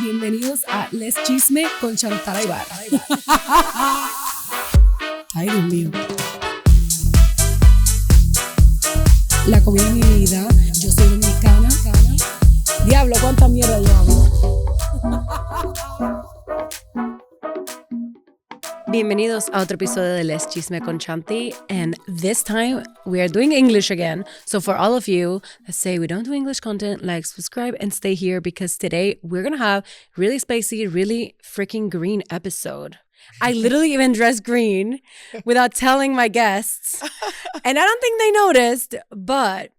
Bienvenidos a Les Chisme con Chanti. Ay, Dios mío. La comida es mi vida. Yo soy dominicana. Diablo, cuánta mierda yo hablo. Bienvenidos a otro episodio de Les Chisme con Chanti, and this time we are doing English again. So for all of you that say we don't do English content, like, subscribe and stay here because today we're gonna have really spicy, really freaking green episode. I literally even dressed green without telling my guests, and I don't think they noticed, but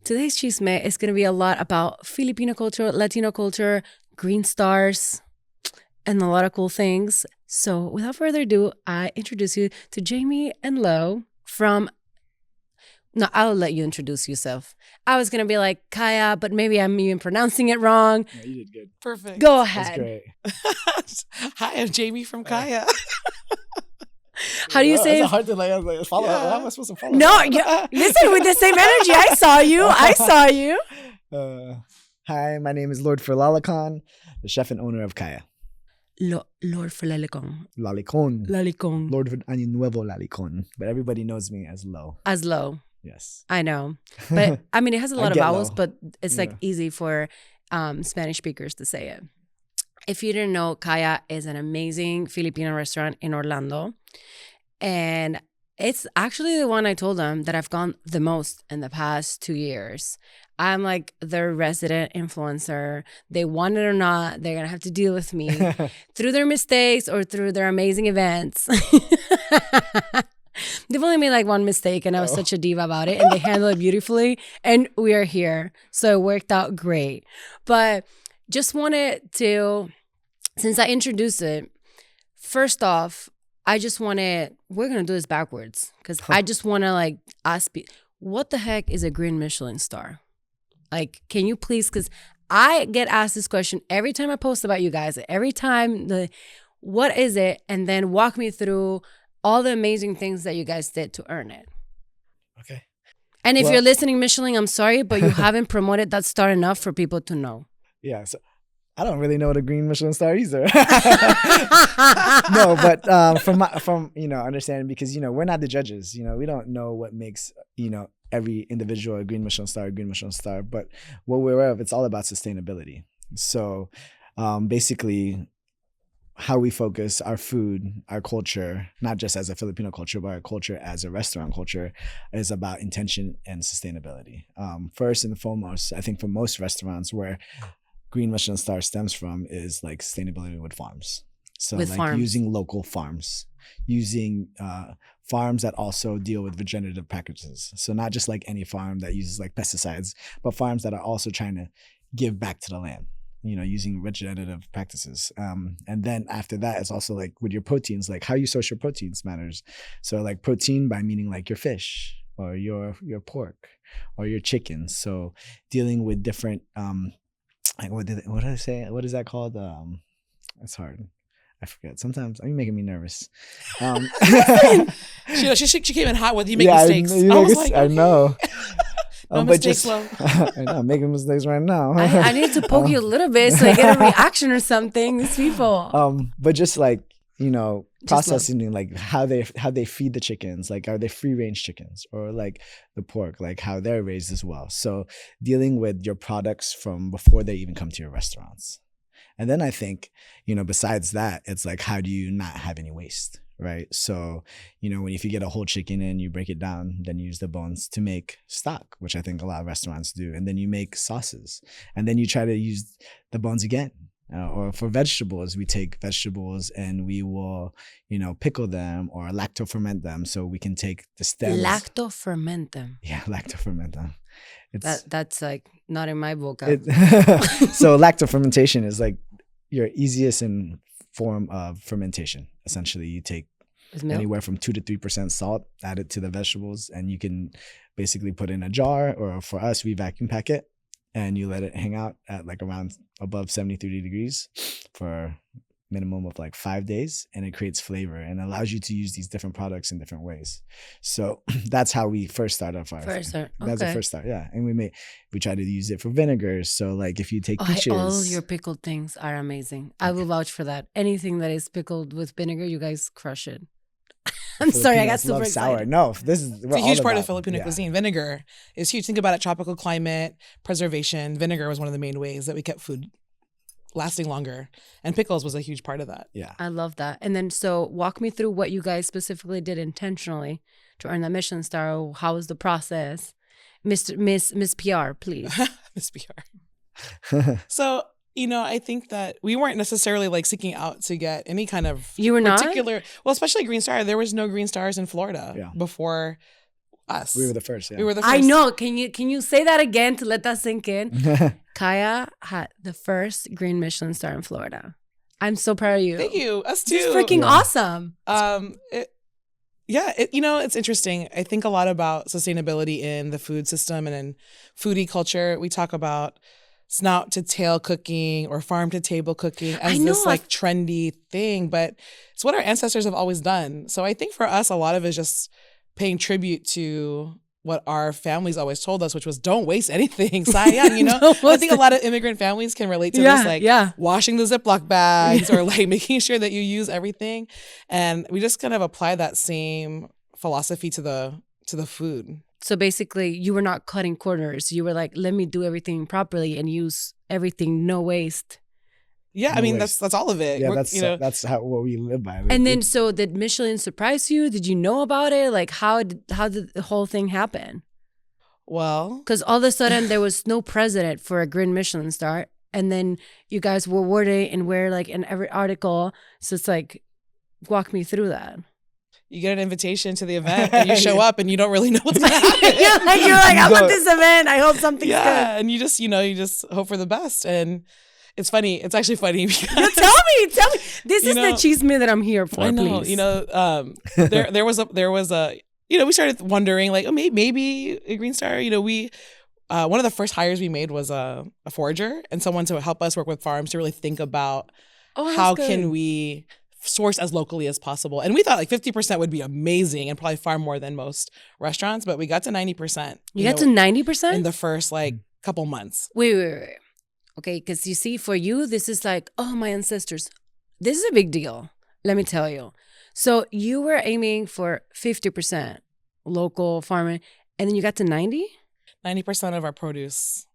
today's Chisme is gonna be a lot about Filipino culture, Latino culture, green stars, and a lot of cool things. So without further ado, I introduce you to Jamie and Lo from... No, I'll let you introduce yourself. I was going to be like Kaya, but maybe I'm even pronouncing it wrong. No, you did good. Perfect. Go ahead. That's great. Hi, I'm Jamie from Kaya. How do you say It's it? hard to like follow. Yeah. How am I supposed to follow? No, listen, with the same energy. I saw you. Hi, my name is Lord Lalicón, the chef and owner of Kaya. Lord Lalicón. Lalicón. Lord Año Nuevo Lalicón. But everybody knows me as Lo. As Lo. Yes. I know. But I mean, it has a lot of get vowels, Lo. but it's like Yeah. easy for Spanish speakers to say it. If you didn't know, Kaya is an amazing Filipino restaurant in Orlando. And it's actually the one I told them that I've gone the most in the past 2 years. I'm like their resident influencer. They want it or not, they're going to have to deal with me through their mistakes or through their amazing events. They've only made like one mistake and I was such a diva about it and they handled it beautifully and we are here. So it worked out great. But just wanted to, since I introduced it, first off, we're going to do this backwards because I just want to like ask, what the heck is a Green Michelin Star? Like, can you please, because I get asked this question every time I post about you guys, every time what is it? And then walk me through all the amazing things that you guys did to earn it. Okay. And if you're listening, Michelin, I'm sorry, but you haven't promoted that star enough for people to know. Yeah. So I don't really know what a Green Michelin Star either. No, but from understanding, because we're not the judges. We don't know what makes every individual a Green Michelin Star. But what we're aware of, it's all about sustainability. So basically, how we focus our food, our culture, not just as a Filipino culture, but our culture as a restaurant culture, is about intention and sustainability. First and foremost, I think for most restaurants, where Green Michelin Star stems from is like sustainability with farms. So with like farms. using local farms, using farms that also deal with regenerative practices. So not just like any farm that uses like pesticides, but farms that are also trying to give back to the land, using regenerative practices. And then after that, it's also like with your proteins, like how you source your proteins matters. So like protein by meaning like your fish or your pork or your chicken. So dealing with different, like what did I say? What is that called? It's hard. I forget. Sometimes you're making me nervous. She came in hot with you make mistakes. I know. No mistakes, Lo. I know, I'm making mistakes right now. I need to poke you a little bit so I get a reaction or something. These people. But just like, processing like how they feed the chickens, like are they free range chickens, or like the pork, like how they're raised as well. So dealing with your products from before they even come to your restaurants. And then I think, besides that, it's like, how do you not have any waste, right? So, if you get a whole chicken and you break it down, then you use the bones to make stock, which I think a lot of restaurants do. And then you make sauces, and then you try to use the bones again. Or for vegetables, we take vegetables and we will, pickle them or lacto-ferment them so we can take the stems. Lacto-ferment them. Yeah, lacto-ferment them. That's like not in my book. So lacto-fermentation is like your easiest form of fermentation. Essentially, you take anywhere from 2 to 3% salt, add it to the vegetables, and you can basically put it in a jar, or for us, we vacuum pack it. And you let it hang out at like around above 73 degrees for minimum of like 5 days, and it creates flavor and allows you to use these different products in different ways. So that's how we first started our fire. That's the first start, yeah. And we try to use it for vinegars. So like if you take peaches, all your pickled things are amazing. I will vouch for that. Anything that is pickled with vinegar, you guys crush it. I'm sorry, I got super excited. Sour. No, it's a huge part of Filipino cuisine. Vinegar is huge. Think about it: tropical climate, preservation. Vinegar was one of the main ways that we kept food lasting longer, and pickles was a huge part of that. Yeah, I love that. And then, so walk me through what you guys specifically did intentionally to earn that Michelin star. How was the process, Miss PR, please? Miss PR. So, I think that we weren't necessarily like seeking out to get any kind of particular. Well, especially Green Star. There was no Green Stars in Florida before us. We were the first. Yeah. We were the first. I know. Can you say that again to let that sink in? Kaya had the first Green Michelin Star in Florida. I'm so proud of you. Thank you. Us too. It's freaking awesome. It's interesting. I think a lot about sustainability in the food system and in foodie culture. We talk about snout to tail cooking or farm to table cooking as this like trendy thing, but it's what our ancestors have always done. So I think for us, a lot of it is just paying tribute to what our families always told us, which was don't waste anything. Sayang, I think a lot of immigrant families can relate to this, like washing the Ziploc bags or like making sure that you use everything. And we just kind of apply that same philosophy to the food. So basically, you were not cutting corners. You were like, let me do everything properly and use everything, no waste. Yeah, I mean, that's all of it. Yeah, that's what we live by. And then, so did Michelin surprise you? Did you know about it? Like, how did the whole thing happen? Well, because all of a sudden there was no president for a Green Michelin star, and then you guys were awarded and were like in every article. So it's like, walk me through that. You get an invitation to the event and you show up and you don't really know what's going to happen. You're like, I'm at this event. I hope something's good. Yeah, and you just hope for the best. And it's funny. It's actually funny because tell me. This is the chisme that I'm here for. I know. Please. There was a we started wondering like, oh, maybe a Green Star. We one of the first hires we made was a forager and someone to help us work with farms to really think about how can we source as locally as possible. And we thought like 50% would be amazing and probably far more than most restaurants, but we got to 90%. You got to 90%? In the first like couple months. Wait. Okay, because you see, for you, this is like, oh, my ancestors. This is a big deal, let me tell you. So you were aiming for 50% local farming, and then you got to 90? 90% of our produce.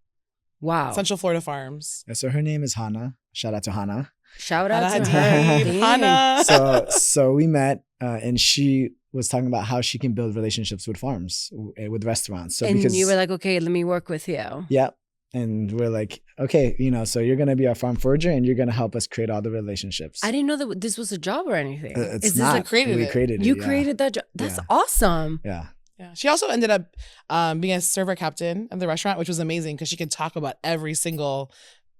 Wow. Central Florida farms. Yeah, so her name is Hannah. Shout out to Hannah. Shout out to her. Hannah. So we met, and she was talking about how she can build relationships with farms, with restaurants. So because you were like, okay, let me work with you. Yeah. And we're like, okay, so you're going to be our farm forager and you're going to help us create all the relationships. I didn't know that this was a job or anything. It's not. We created it. You created that job. That's awesome. Yeah. Yeah. She also ended up being a server captain at the restaurant, which was amazing because she could talk about every single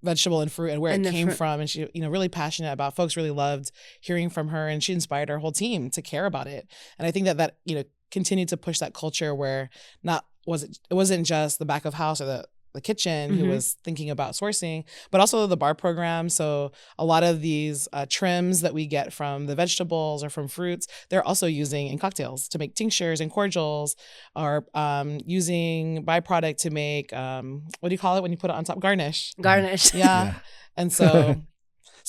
vegetable and fruit and where it came from. And she, really passionate about. Folks really loved hearing from her, and she inspired our whole team to care about it. And I think that continued to push that culture where it wasn't just the back of house or the kitchen who was thinking about sourcing, but also the bar program. So a lot of these trims that we get from the vegetables or from fruits, they're also using in cocktails to make tinctures and cordials, or using byproduct to make, what do you call it when you put it on top? Garnish. Yeah. And so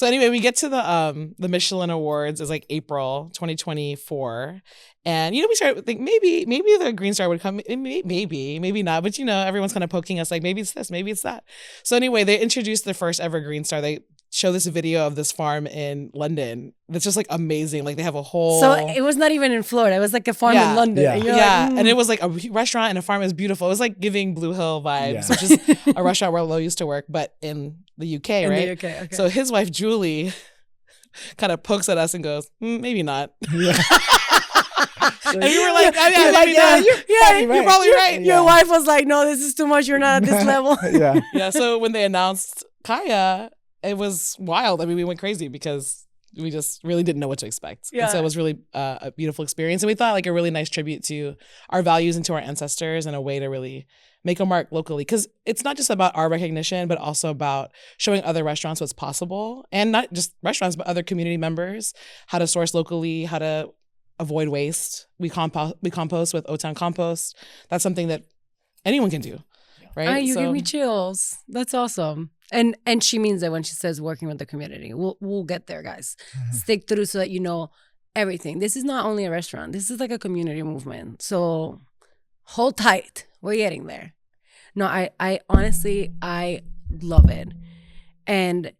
anyway, we get to the Michelin Awards is like April 2024. And, we started to think maybe the Green Star would come, maybe not. But, everyone's kind of poking us like, maybe it's this, maybe it's that. So anyway, they introduced the first ever Green Star. They show this video of this farm in London that's just like amazing. Like they have a whole... So it was not even in Florida. It was like a farm in London. Yeah. And you're like, And it was like a restaurant and a farm. It was beautiful. It was like giving Blue Hill vibes, which is a restaurant where Lo used to work, but in the UK, right? In the UK, okay. So his wife, Julie, kind of pokes at us and goes, maybe not. Yeah. And you were like, you're probably right. Your wife was like, no, this is too much. You're not at this level. Yeah. So when they announced Kaya, it was wild. I mean, we went crazy because we just really didn't know what to expect. Yeah. And so it was really a beautiful experience. And we thought like a really nice tribute to our values and to our ancestors, and a way to really make a mark locally, because it's not just about our recognition, but also about showing other restaurants what's possible, and not just restaurants, but other community members how to source locally, how to avoid waste. We compost with O-Town compost. That's something that anyone can do, right? You give me chills. That's awesome. And she means it when she says working with the community. We'll get there, guys. Stick through so that you know everything. This is not only a restaurant. This is like a community movement. So hold tight. We're getting there. No, I honestly, I love it. And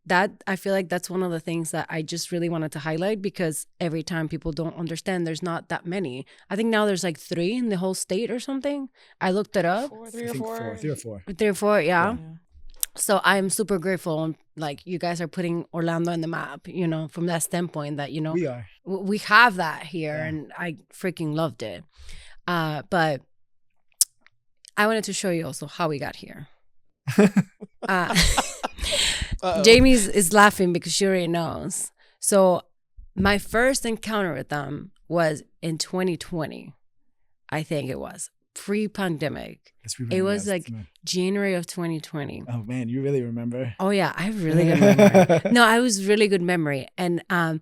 that, I feel like that's one of the things that I just really wanted to highlight, because every time people don't understand, there's not that many. I think now there's like 3 in the whole state or something. I looked it up. 3 or 4. 3 or 4. Yeah. So I'm super grateful. Like, you guys are putting Orlando in the map, you know, from that standpoint that, you know, we have that here, and I freaking loved it. But I wanted to show you also how we got here. Jamie is laughing because she already knows. So my first encounter with them was in 2020. I think it was pre-pandemic. It was like January of 2020. Oh man, you really remember? Oh yeah, I have really good memory. No, I was really good memory. And I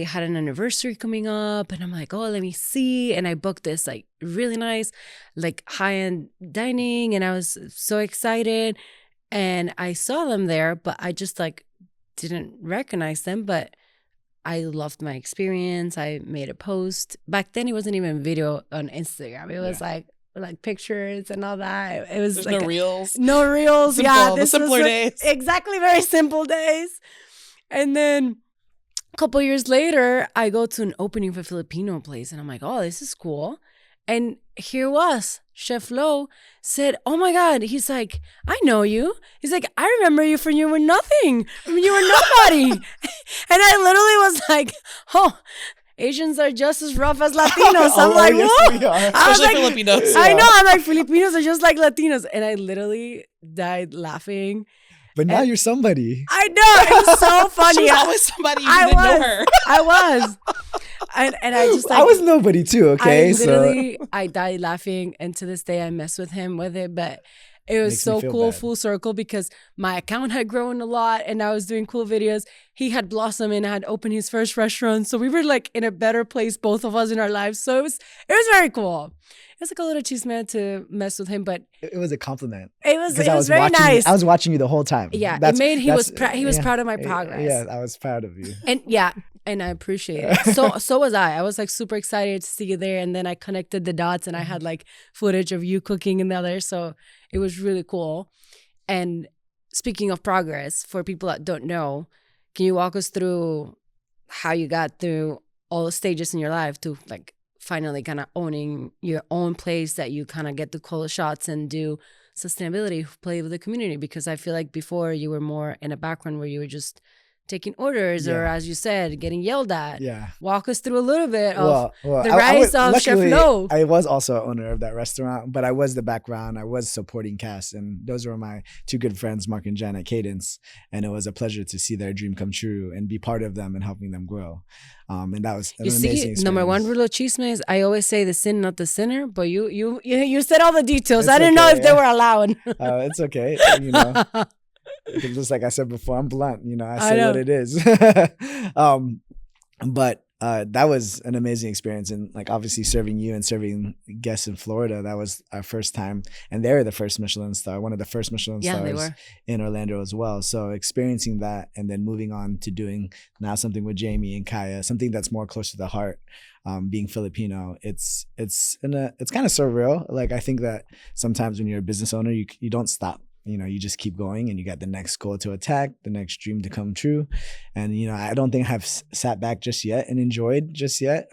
had an anniversary coming up, and I'm like, oh, let me see. And I booked this like really nice, like high-end dining, and I was so excited. And I saw them there, but I just like didn't recognize them. But I loved my experience. I made a post. Back then, it wasn't even video on Instagram. It was like pictures and all that. It was There's like no reels. No reels. Simple, yeah, the simpler days. Exactly, very simple days. And then a couple years later, I go to an opening for Filipino place, and I'm like, oh, this is cool. And here was Chef Lo said, oh my God. He's like, I know you. He's like, I remember you from you were nothing. From you were nobody. And I literally was like, oh, Asians are just as rough as Latinos. I'm like, what? Especially Filipinos. I know. I'm like, Filipinos are just like Latinos. And I literally died laughing. But now you're somebody. I know. It was so funny. She was always somebody. You didn't know her. I was. And I just like, I was nobody too, okay? I died laughing, and to this day I mess with him with it, but it was so cool, full circle, because my account had grown a lot and I was doing cool videos. He had blossomed and had opened his first restaurant, so we were like in a better place, both of us in our lives. So it was very cool. It was like a little chisme to mess with him, but it was a compliment. It was very nice. I was watching you the whole time. Yeah, he was proud of my progress. Yeah, I was proud of you. And I appreciate it. So was I. I was like super excited to see you there. And then I connected the dots, and I had like footage of you cooking in the other. So it was really cool. And speaking of progress, for people that don't know, can you walk us through how you got through all the stages in your life to like finally kind of owning your own place that you kind of get to call the shots and do sustainability, play with the community? Because I feel like before you were more in a background where you were just taking orders, or as you said, getting yelled at. Yeah. Walk us through a little bit of the rise of Chef Lo. I was also owner of that restaurant, but I was the background. I was supporting cast, and those were my 2 good friends, Mark and Jen at Cadence. And it was a pleasure to see their dream come true and be part of them and helping them grow. And that was an amazing experience. Number 1 rule of Chisme is I always say the sin, not the sinner, but you said all the details. I didn't know if they were allowed. It's okay, you know. Just like I said before, I'm blunt, you know, I say what it is. But that was an amazing experience. And like obviously serving you and serving guests in Florida, that was our first time. And they're the first Michelin star, one of the first Michelin stars in Orlando as well. So experiencing that and then moving on to doing now something with Jamie and Kaya, something that's more close to the heart. Being Filipino, it's kind of surreal. Like I think that sometimes when you're a business owner, you don't stop. You know, you just keep going, and you got the next goal to attack, the next dream to come true. And, you know, I don't think I've sat back just yet and enjoyed just yet.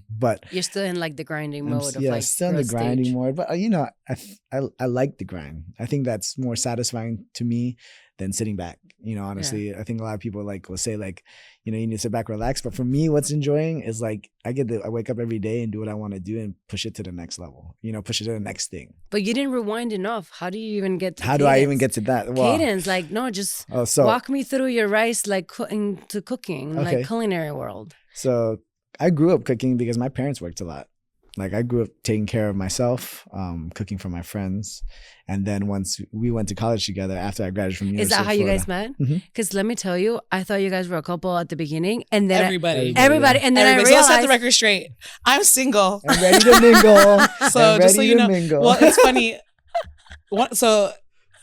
But you're still in like the grinding mode of like still in the grinding mode. But, you know, I like the grind. I think that's more satisfying to me than sitting back. You know, honestly, I think a lot of people will say like, you know, you need to sit back, relax. But for me, what's enjoying is like, I wake up every day and do what I want to do and push it to the next level, you know, push it to the next thing. But you didn't rewind enough. How do you even get to How do I even get to that? Well, cadence, like, no, just walk me through your rise, like cooking, like culinary world. So I grew up cooking because my parents worked a lot. Like I grew up taking care of myself, cooking for my friends. And then once we went to college together after I graduated from University Is that of how you Florida. guys met? Because let me tell you, I thought you guys were a couple at the beginning, and then Everybody. everybody, and then I So realized. let's set the record straight. I'm single. I'm ready to mingle. So I'm just so ready you to know, mingle. well, it's funny. So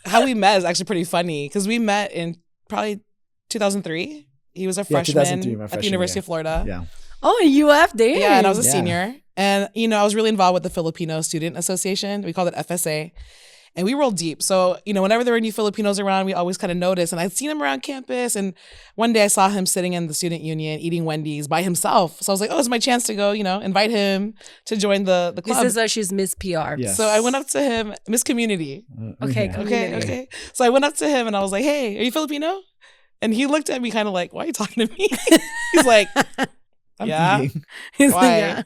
how we met is actually pretty funny because we met in probably 2003. He was a freshman 2003, my at the freshman University year. of Florida. Yeah. Oh, in UF, there. Yeah, and I was a Yeah. senior. And, you know, I was really involved with the Filipino Student Association. We called it FSA. And we rolled deep. So, you know, whenever there were new Filipinos around, we always kind of noticed. And I'd seen him around campus. And one day I saw him sitting in the student union eating Wendy's by himself. So I was like, oh, it's my chance to go, you know, invite him to join the club. This is why she's Miss PR. Yes. So I went up to him, Miss Community. Okay, Yeah. Okay. So I went up to him and I was like, hey, are you Filipino? And he looked at me kind of like, why are you talking to me? He's like, I'm yeah. eating. He's like, Why? yeah.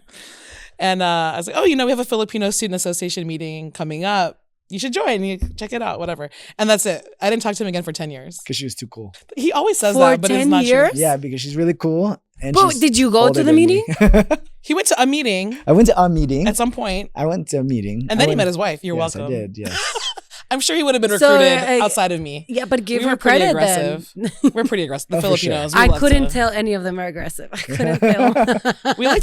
And I was like, oh, you know, we have a Filipino Student Association meeting coming up. You should join. You check it out, whatever. And that's it. I didn't talk to him again for 10 years. Because she was too cool. He always says For that, but it's 10 not years? true. Yeah, because she's really cool. And But she's did you go older to the than meeting? me. He went to a meeting I went to a meeting. at some point, I went to a meeting. and I then he went- met his wife. You're yes, welcome. I did, yes. I'm sure he would have been So, recruited outside of me. Yeah, but give We her were pretty credit aggressive. then. We're pretty aggressive. The Oh, for sure. Filipinos. we I love couldn't to- tell any of them are aggressive. I couldn't tell. We like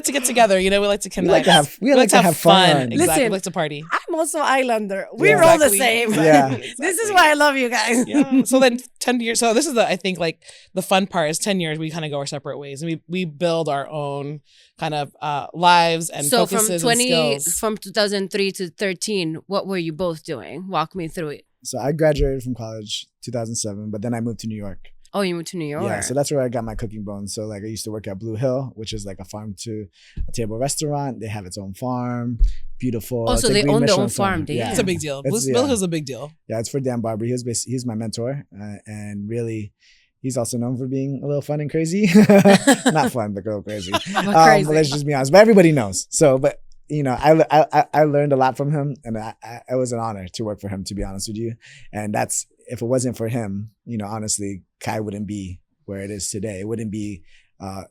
to get together. You know, we like to We like connect. to have fun. Exactly. Listen, we like to party. I'm also Islander. We Yeah. roll the Exactly. same. Yeah. This is why I love you guys. Yeah. So then 10 years. So this is I think like the fun part is 10 years we kind of go our separate ways and we build our own kind of lives and So from focuses and skills. from 2003 to 13, what were you both doing? Walk me through it. So I graduated from college 2007, but then I moved to New York. Oh, you moved to New York. Yeah, so that's where I got my cooking bones. So like I used to work at Blue Hill, which is like a farm to a table restaurant. They have its own farm, beautiful. Oh, It's so a they Green own their Michelin own Star. farm, damn. Yeah. It's a big deal. It's- Bill yeah. Hill's a big deal. Yeah, it's for Dan Barber. He's my mentor, and really, he's also known for being a little fun and crazy. Not fun, but a little crazy. But crazy. But let's just be honest. But everybody knows. So, but you know, I learned a lot from him, and it was an honor to work for him. To be honest with you, and that's if it wasn't for him, you know, honestly, Kai wouldn't be where it is today. It wouldn't be.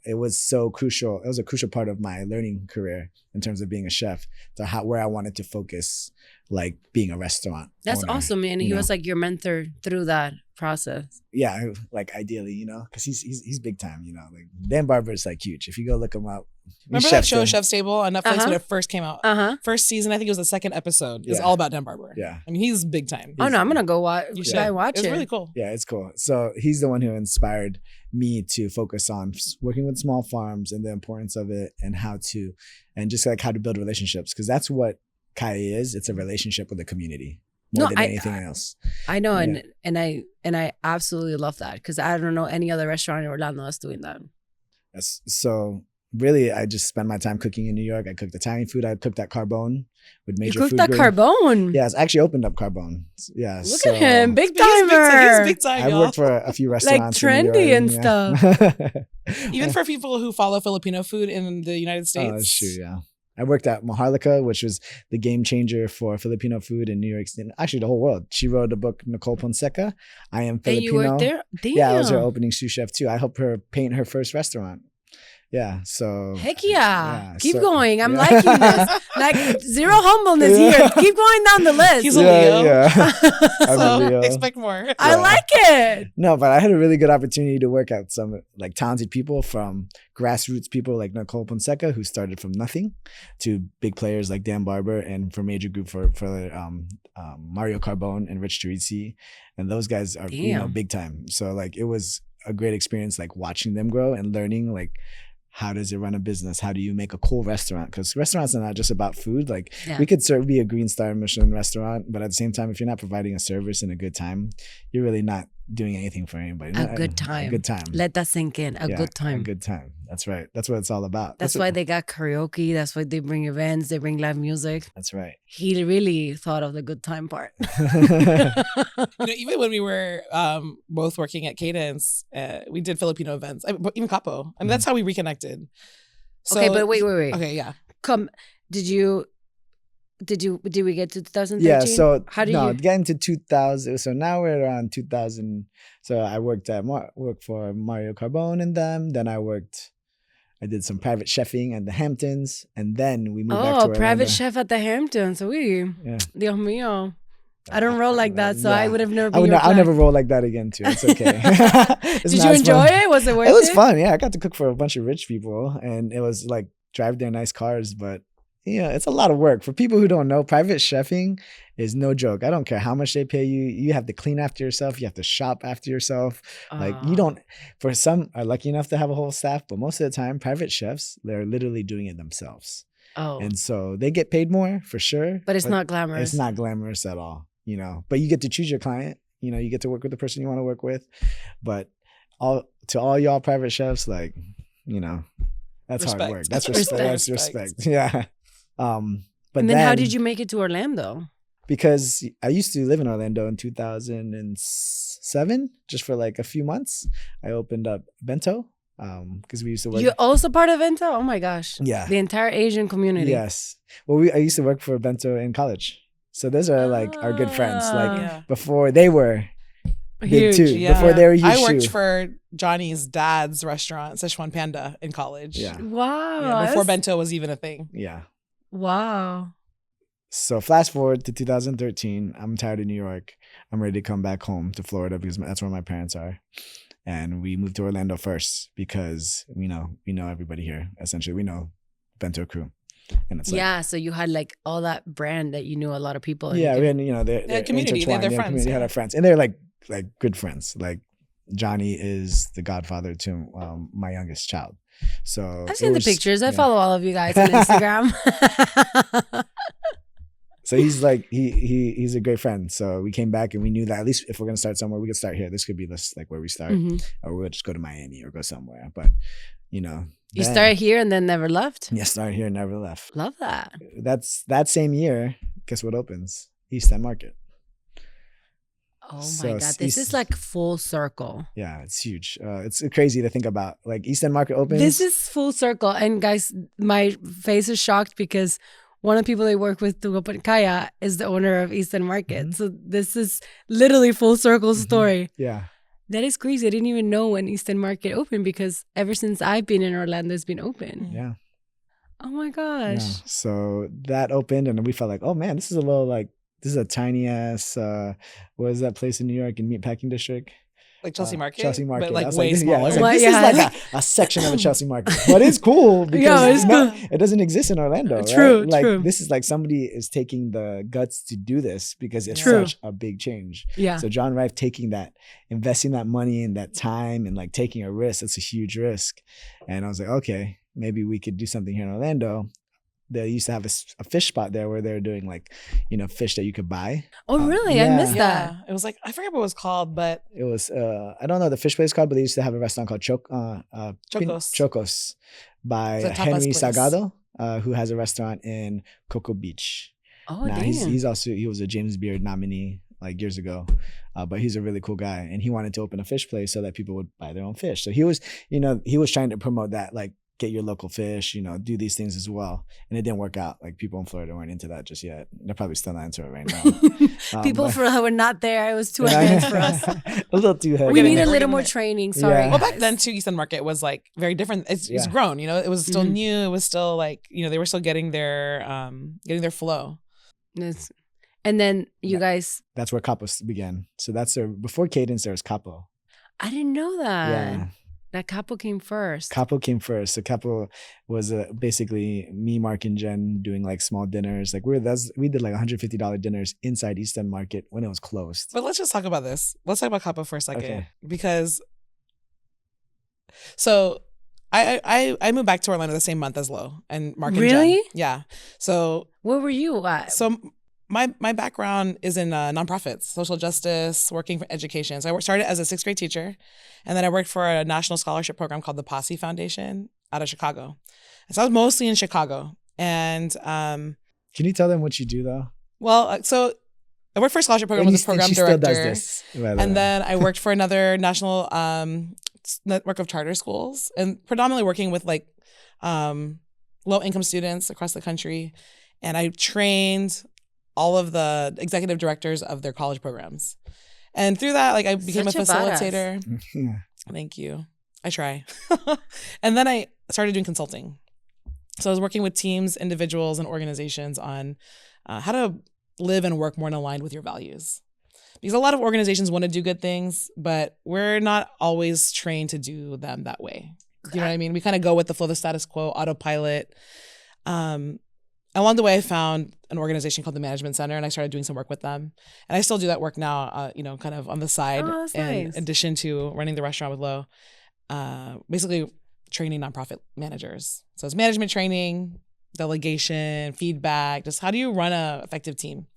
It was so crucial. It was a crucial part of my learning career in terms of being a chef to where I wanted to focus, like being a restaurant. That's owner, awesome, and you he know? was like your mentor through that process. Yeah, like ideally, you know, because he's big time, you know. Like Dan Barber is like huge. If you go look him up, Remember that show, Chef's Table, on Netflix when it first came out? Uh-huh. First season, I think it was the second episode. It's Yeah. all about Dan Barber. Yeah. I mean, he's big time. Oh no, I'm gonna go watch. You Should should. I watch It's it? really cool. Yeah, it's cool. So he's the one who inspired me to focus on working with small farms and the importance of it and and just like how to build relationships. Because that's what Kai is. It's a relationship with the community more than anything else. I know, Yeah. and I absolutely love that because I don't know any other restaurant in Orlando that's doing that. So really, I just spend my time cooking in New York. I cooked Italian food. I cooked at Carbone with major You cooked food that grade. Carbone. Yes, I actually opened up Carbone. Yeah. Look so at him, big He's big time. timer. He's big time, I y'all. worked for a few restaurants. in New trendy York, and stuff. Even for people who follow Filipino food in the United States. Oh, that's true, yeah. I worked at Maharlika, which was the game changer for Filipino food in New York City. Actually, the whole world. She wrote a book, Nicole Ponseca. I Am Filipino. And you worked there? Damn. Yeah, I was her opening sous chef too. I helped her paint her first restaurant. Yeah, so. Heck yeah. Keep so- going. I'm yeah. liking this. Like zero humbleness here. Keep going down the list. He's a Leo. Yeah. I'm a So Leo. expect more. I like it. No, but I had a really good opportunity to work at some like talented people, from grassroots people like Nicole Ponseca, who started from nothing, to big players like Dan Barber, and for major group for Mario Carbone and Rich Teresi, and those guys are Damn. big time. So like it was a great experience, like watching them grow and learning like. How does it run a business? How do you make a cool restaurant? Because restaurants are not just about food. Like Yeah. we could be a Green Star Michelin restaurant, but at the same time, if you're not providing a service and a good time, you're really not doing anything for anybody. A good time. A good time. Let that sink in. A Yeah, good time. A good time. That's right. That's what it's all about. That's why they got karaoke. That's why they bring events. They bring live music. That's right. He really thought of the good time part. Even when we were both working at Cadence, we did Filipino events. Even Capo. I mean, that's how we reconnected. So, Okay, but wait. Okay, yeah. Come, did we get to 2013? Yeah. So how do you? get into 2000. So now we're around 2000. So I worked for Mario Carbone and them. Then I worked I did some private chefing at the Hamptons, and then we moved back to Orlando. Private chef at the Hamptons. Uy, Yeah. Dios mío. I don't roll like that, so I would have never been I'll never roll like that again, too. It's okay. Did you enjoy it? Was it worth it? It was fun. Yeah, I got to cook for a bunch of rich people, and it was like drive their nice cars, but yeah, it's a lot of work. For people who don't know, private chefing is no joke. I don't care how much they pay you. You have to clean after yourself. You have to shop after yourself. Like you don't, for some are lucky enough to have a whole staff, but most of the time, private chefs, they're literally doing it themselves. Oh. And so they get paid more for sure. But it's not glamorous. It's not glamorous at all, you know. But you get to choose your client. You know, you get to work with the person you want to work with. But to all y'all private chefs, like, you know, that's respect. hard work. That's respect. That's respect. Yeah. But and then how did you make it to Orlando? Because I used to live in Orlando in 2007, just for like a few months. I opened up Bento because we used to work. You're also part of Bento? Oh my gosh. Yeah. The entire Asian community. Yes. Well, I used to work for Bento in college. So those are like our good friends. Like before they were big too. Yeah. Before they were huge I worked too. for Johnny's dad's restaurant, Szechuan Panda, in college. Yeah. Wow. Yeah, before Bento was even a thing. Yeah. Wow. So fast forward to 2013. I'm tired of New York. I'm ready to come back home to Florida because that's where my parents are. And we moved to Orlando first because we know everybody here. Essentially, we know Bento crew. And it's like, so you had like all that brand that you knew a lot of people. Yeah, we had, they're community. They're their friends. They had our friends. And they're like good friends. Like Johnny is the godfather to my youngest child. So I've seen the pictures. I follow all of you guys on Instagram. So he's like he's a great friend. So we came back and we knew that at least if we're gonna start somewhere, we could start here. This could be like where we start, or we'll just go to Miami or go somewhere. But you started here and then never left. Yeah, started here and never left. Love that. That's that same year. Guess what opens? East End Market. Oh my God, this is like full circle. Yeah, it's huge. It's crazy to think about. Like East End Market opens. This is full circle. And guys, my face is shocked because one of the people they work with to open Kaya is the owner of East End Market. So this is literally full circle story. Yeah. That is crazy. I didn't even know when East End Market opened because ever since I've been in Orlando, it's been open. Yeah. Oh my gosh. Yeah. So that opened and we felt like, oh man, this is a tiny ass, what is that place in New York in Meatpacking District? Like Chelsea Market? Chelsea Market. But like way smaller. smaller. This is like a section of a Chelsea Market. But it's cool because it doesn't exist in Orlando. True, right? Like true. this is like somebody is taking the guts to do this because it's such a big change. Yeah. So John Rife investing that money and that time and like taking a risk, that's a huge risk. And I was like, okay, maybe we could do something here in Orlando. They used to have a fish spot there where they were doing like, fish that you could buy. Oh, really? I missed that. It was like, I forget what it was called, but. It was, I don't know the fish place called, but they used to have a restaurant called Chocos by Henry Salgado, who has a restaurant in Cocoa Beach. Oh, now, damn. He was a James Beard nominee like years ago, but he's a really cool guy. And he wanted to open a fish place so that people would buy their own fish. So he was trying to promote that, like, get your local fish, do these things as well. And it didn't work out. Like people in Florida weren't into that just yet. They're probably still not into it right now. People were not there. It was too advanced for us. A little too heavy. We need a little more training. Sorry. Yeah. Well, back then too, East End Market was like very different. It's grown, it was still new. It was still like, they were still getting their flow. Yes. And then you guys. That's where Capo began. So before Cadence, there was Capo. I didn't know that. Yeah. That Capo came first. Capo came first. So Capo was basically me, Mark, and Jen doing like small dinners. Like we did like $150 dinners inside East End Market when it was closed. But let's just talk about this. Let's talk about Capo for a second. Okay. Because so I moved back to Orlando the same month as Lo and Mark and Jen. Really? Yeah. So where were you at? So my background is in nonprofits, social justice, working for education. So I started as a 6th grade teacher, and then I worked for a national scholarship program called the Posse Foundation out of Chicago. And so I was mostly in Chicago. And can you tell them what you do though? Well, so I worked for a scholarship program as a program director. Still does this, and then I worked for another national network of charter schools, and predominantly working with like low income students across the country. And I trained all of the executive directors of their college programs. And through that, like I became a facilitator. Yeah. Thank you. I try. And then started doing consulting. So I was working with teams, individuals, and organizations on how to live and work more in line with your values. Because a lot of organizations want to do good things, but we're not always trained to do them that way. You know what I mean? We kind of go with the flow of the status quo, autopilot. Along the way, I found an organization called the Management Center, and I started doing some work with them. And I still do that work now, kind of on the side, in addition to running the restaurant with Lo. Basically, training nonprofit managers. So it's management training, delegation, feedback, just how do you run an effective team?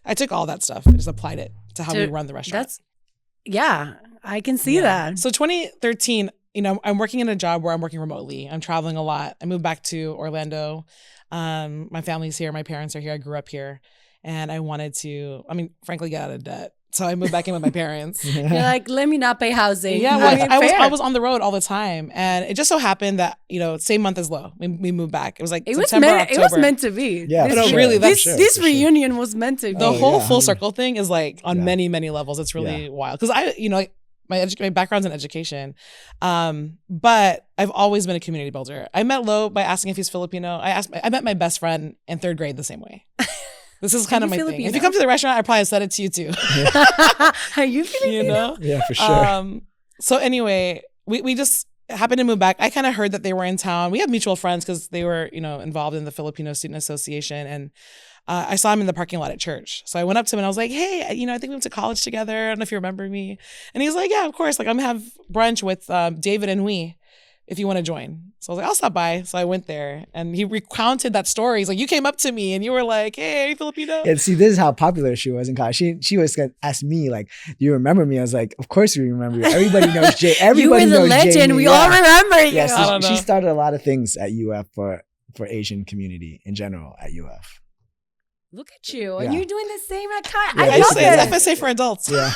I took all that stuff and just applied it to how we run the restaurant. I can see that. So 2013, I'm working in a job where I'm working remotely. I'm traveling a lot. I moved back to Orlando. My family's here. My parents are here. I grew up here. And I wanted to, frankly, get out of debt. So I moved back in with my parents. You're like, let me not pay housing. Yeah, well, I was on the road all the time. And it just so happened that, same month as Lo, we moved back. It was like September, October. It was meant to be. Yeah, really. This reunion was meant to be. The whole full circle thing is like on many, many levels. It's really wild. Because my background's in education, but I've always been a community builder. I met Lo by asking if he's Filipino. I met my best friend in 3rd grade the same way. This is kind of my Filipino thing. If you come to the restaurant, I probably have said it to you too. Are you Filipino? Yeah, for sure. So anyway, we just happened to move back. I kind of heard that they were in town. We have mutual friends because they were, involved in the Filipino Student Association, and I saw him in the parking lot at church. So I went up to him and I was like, hey, I think we went to college together. I don't know if you remember me. And he's like, yeah, of course. Like, I'm going to have brunch with David and we, if you want to join. So I was like, I'll stop by. So I went there and he recounted that story. He's like, you came up to me and you were like, hey, are you Filipino? Yeah, see, this is how popular she was in college. She was going to ask me, like, do you remember me? I was like, of course we remember you. Everybody knows Jay. Everybody you were the legend. Jamie. We all remember you. Yeah, so she started a lot of things at UF for Asian community in general at UF. Look at you. And you're doing the same at Kai. I love it. It's FSA for adults. Yeah.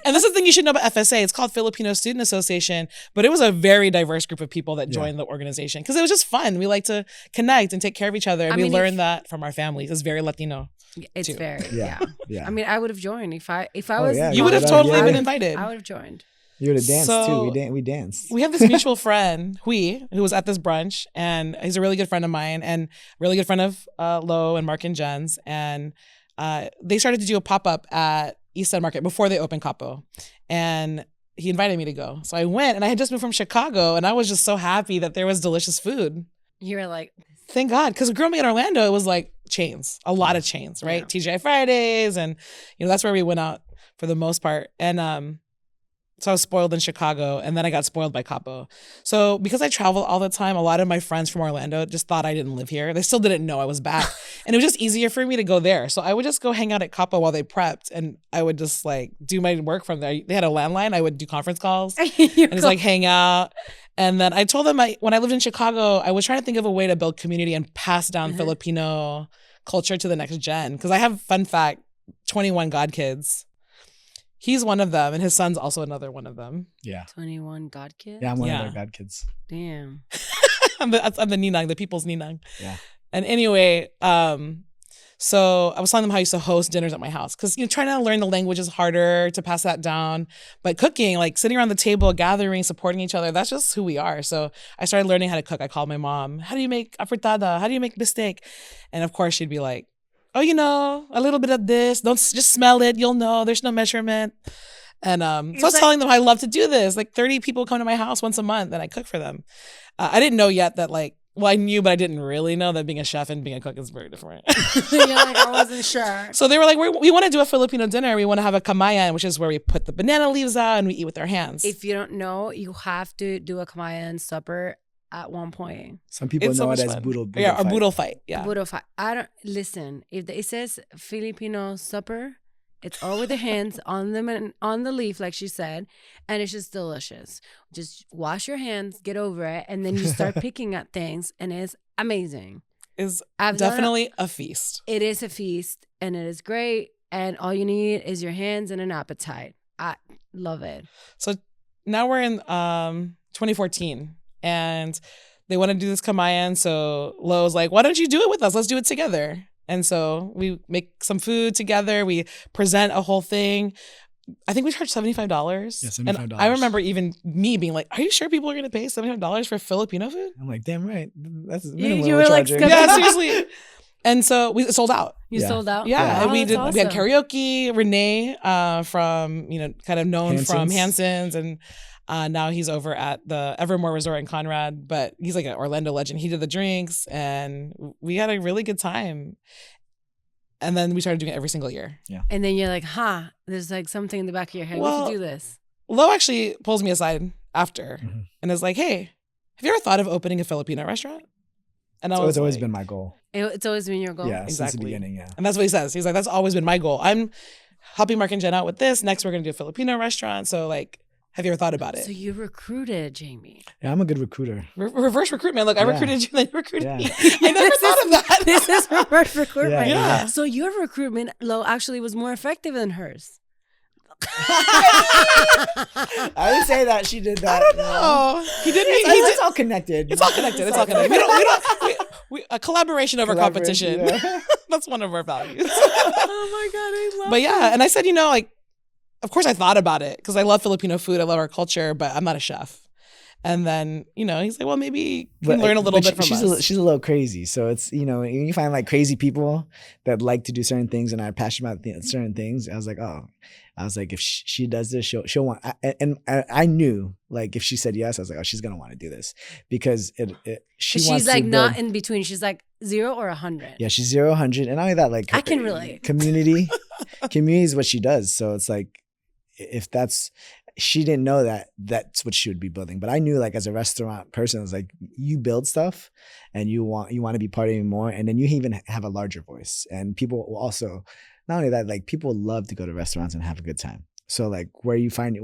And this is the thing you should know about FSA. It's called Filipino Student Association, but it was a very diverse group of people that joined the organization because it was just fun. We like to connect and take care of each other. And we learned that from our families. It's very Latino. It's too. very, yeah. I would have joined if I was. Yeah, you would have totally been invited. I would have joined. You would have danced too. We danced. We have this mutual friend, who was at this brunch, and he's a really good friend of mine and a really good friend of Lo and Mark and Jen's. And they started to do a pop-up at East End Market before they opened Capo. And he invited me to go. So I went, and I had just moved from Chicago, and I was just so happy that there was delicious food. You were like, thank God. Because growing up in Orlando, it was like chains, a lot of chains, right? Yeah. TGI Fridays, and that's where we went out for the most part. And so I was spoiled in Chicago, and then I got spoiled by Capo. So because I travel all the time, a lot of my friends from Orlando just thought I didn't live here. They still didn't know I was back. And it was just easier for me to go there. So I would just go hang out at Capo while they prepped, and I would just like do my work from there. They had a landline. I would do conference calls and just like hang out. And then I told them when I lived in Chicago, I was trying to think of a way to build community and pass down Filipino culture to the next gen. Because I have, fun fact, 21 godkids. He's one of them, and his son's also another one of them. Yeah. 21 god kids? Yeah, I'm one of their god kids. Damn. I'm the Ninang, the people's Ninang. Yeah. And anyway, so I was telling them how I used to host dinners at my house because trying to learn the language is harder to pass that down. But cooking, like sitting around the table, gathering, supporting each other, that's just who we are. So I started learning how to cook. I called my mom, how do you make afritada? How do you make bistec? And of course, she'd be like, oh, a little bit of this. Don't just smell it. You'll know. There's no measurement. And so I was telling them I love to do this. Like 30 people come to my house once a month and I cook for them. I didn't know yet that I knew, but I didn't really know that being a chef and being a cook is very different. You're like, I wasn't sure. So they were like, we want to do a Filipino dinner. We want to have a kamayan, which is where we put the banana leaves out and we eat with our hands. If you don't know, you have to do a kamayan supper at one point. Some people know it as boodle fight. Yeah, or boodle fight. Yeah. Boodle fight. I don't listen. If it says Filipino supper, it's all with the hands on the leaf, like she said, and it's just delicious. Just wash your hands, get over it, and then you start picking at things, and it's amazing. It's definitely a feast. It is a feast, and it is great, and all you need is your hands and an appetite. I love it. So now we're in 2014. And they want to do this kamayan. So Lo's like, why don't you do it with us? Let's do it together. And so we make some food together. We present a whole thing. I think we charged $75. Yeah, $75. And I remember even me being like, are you sure people are going to pay $75 for Filipino food? I'm like, damn right. That's the minimum you we're were like, charging. Yeah, seriously. And so we sold out. You Yeah. sold out? Yeah, and Oh, we that's did. We had awesome. karaoke. Renee, from kind of known from Hanson's. Hanson's, and now he's over at the Evermore Resort in Conrad. But he's like an Orlando legend. He did the drinks, and we had a really good time. And then we started doing it every single year. Yeah. And then you're like, there's like something in the back of your head. Well, we could do this. Lo actually pulls me aside after and is like, "Hey, have you ever thought of opening a Filipino restaurant?" And So it's always been my goal. It's always been your goal? Yeah, Exactly. since the beginning, yeah. And that's what he says. He's like, that's always been my goal. I'm helping Mark and Jen out with this. Next, we're going to do a Filipino restaurant. So, like, have you ever thought about it? So you recruited Jamie. Yeah, I'm a good recruiter. Reverse recruitment. Look, I recruited you, then you recruited me. Yeah. I never thought of that. This is reverse recruitment. Yeah. So your recruitment, Lo, actually was more effective than hers. I didn't say that she did that. I don't know. He did. It's all connected. It's all connected. It's all connected. We a collaboration over competition. Yeah. That's one of our values. Oh my God, I love But yeah, and I said, like, of course I thought about it because I love Filipino food. I love our culture, but I'm not a chef. And then, he's like, well, maybe you can learn a little bit from us. She's a little crazy. So it's, you find like crazy people that like to do certain things and are passionate about certain things. I was like, if she does this, she'll want, and I knew like if she said yes, I was like, oh, she's going to want to do this because she's like not in between. She's like 0 or 100. Yeah, she's 0, 100. And not only that, like I can relate. Community is what she does. So it's like, if she didn't know that's what she would be building. But I knew like as a restaurant person, I was like, you build stuff and you want to be part of it more. And then you even have a larger voice. And people will also, not only that, like people love to go to restaurants and have a good time. So like where you find,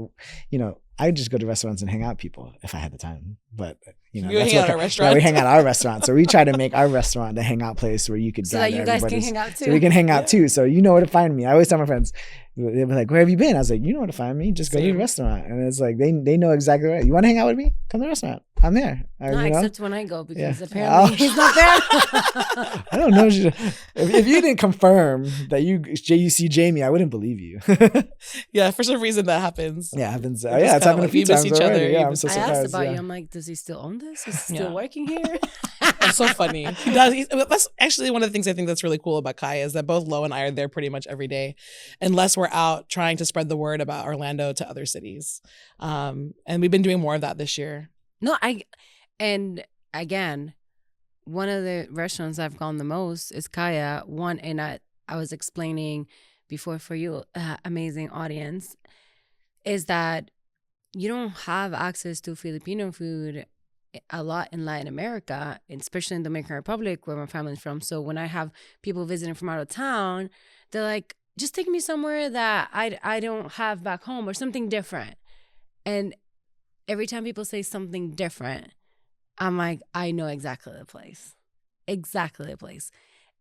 I just go to restaurants and hang out with people if I had the time. But hang out at our restaurant. Yeah, we hang out at our restaurant. So we try to make our restaurant the hangout place where you could so that you guys can hang out too. So we can hang out too. So you know where to find me. I always tell my friends, they'll be like, where have you been? I was like, you know where to find me. Just go to the restaurant. And it's like, they know exactly where. You want to hang out with me? Come to the restaurant. I'm there. Except when I go because apparently he's not there. I don't know. If you didn't confirm that you see Jamie, I wouldn't believe you. Yeah, for some reason that happens. Yeah, it happens. It's happened a few times already. Yeah, I'm so surprised. I asked about you. I'm like, does he still own this? Is he still working here? It's so funny. He does. That's actually one of the things I think that's really cool about Kaya is that both Lo and I are there pretty much every day, unless we're out trying to spread the word about Orlando to other cities. And we've been doing more of that this year. No, and again, one of the restaurants I've gone the most is Kaya. And I was explaining before for you, amazing audience, is that you don't have access to Filipino food a lot in Latin America, especially in the Dominican Republic where my family's from. So when I have people visiting from out of town, they're like, just take me somewhere that I don't have back home or something different. And every time people say something different, I'm like, I know exactly the place. Exactly the place.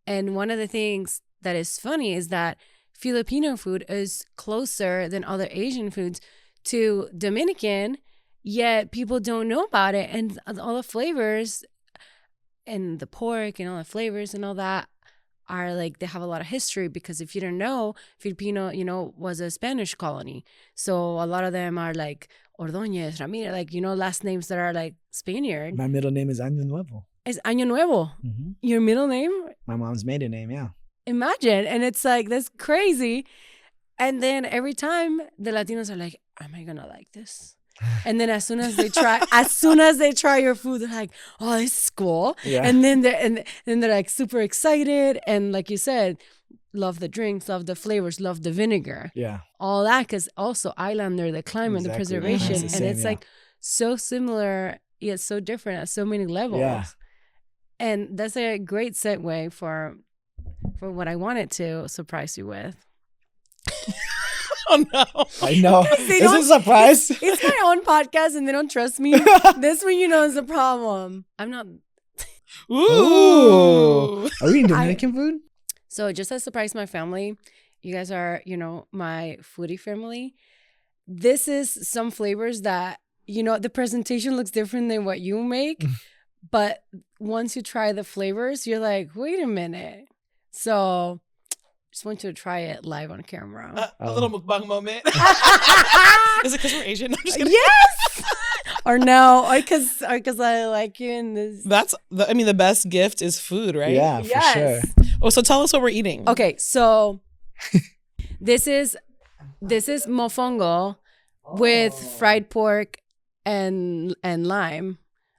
And one of the things that is funny is that Filipino food is closer than other Asian foods to Dominican, yet people don't know about it. And all the flavors and the pork and all the flavors and all that are like, they have a lot of history because if you don't know, Filipino, was a Spanish colony. So a lot of them are like Ordóñez, Ramirez, like, last names that are like Spaniard. My middle name is Año Nuevo. It's Año Nuevo. Mm-hmm. Your middle name? My mom's maiden name, yeah. Imagine. And it's like, that's crazy. And then every time the Latinos are like, am I going to like this? And then as soon as they try your food, they're like, oh, this is cool. Yeah. And then they're like super excited. And like you said, love the drinks, love the flavors, love the vinegar. Yeah. All that, because also Islander, the climate, the preservation. It's the same, and it's like so similar, yet so different at so many levels. Yeah. And that's a great segue for what I wanted to surprise you with. Oh no! I know. Is it a surprise? It's my own podcast, and they don't trust me. This one, is a problem. I'm not. Ooh. Are we in Dominican food? So just to surprise my family, you guys are, my foodie family. This is some flavors that, the presentation looks different than what you make, but once you try the flavors, you're like, wait a minute. So just want to try it live on camera. A little mukbang moment. Is it because we're Asian? I'm just kidding. Yes. Or no, or because I like you in this. The best gift is food, right? Yeah, for sure. Oh, so tell us what we're eating. Okay, so this is mofongo with fried pork and lime.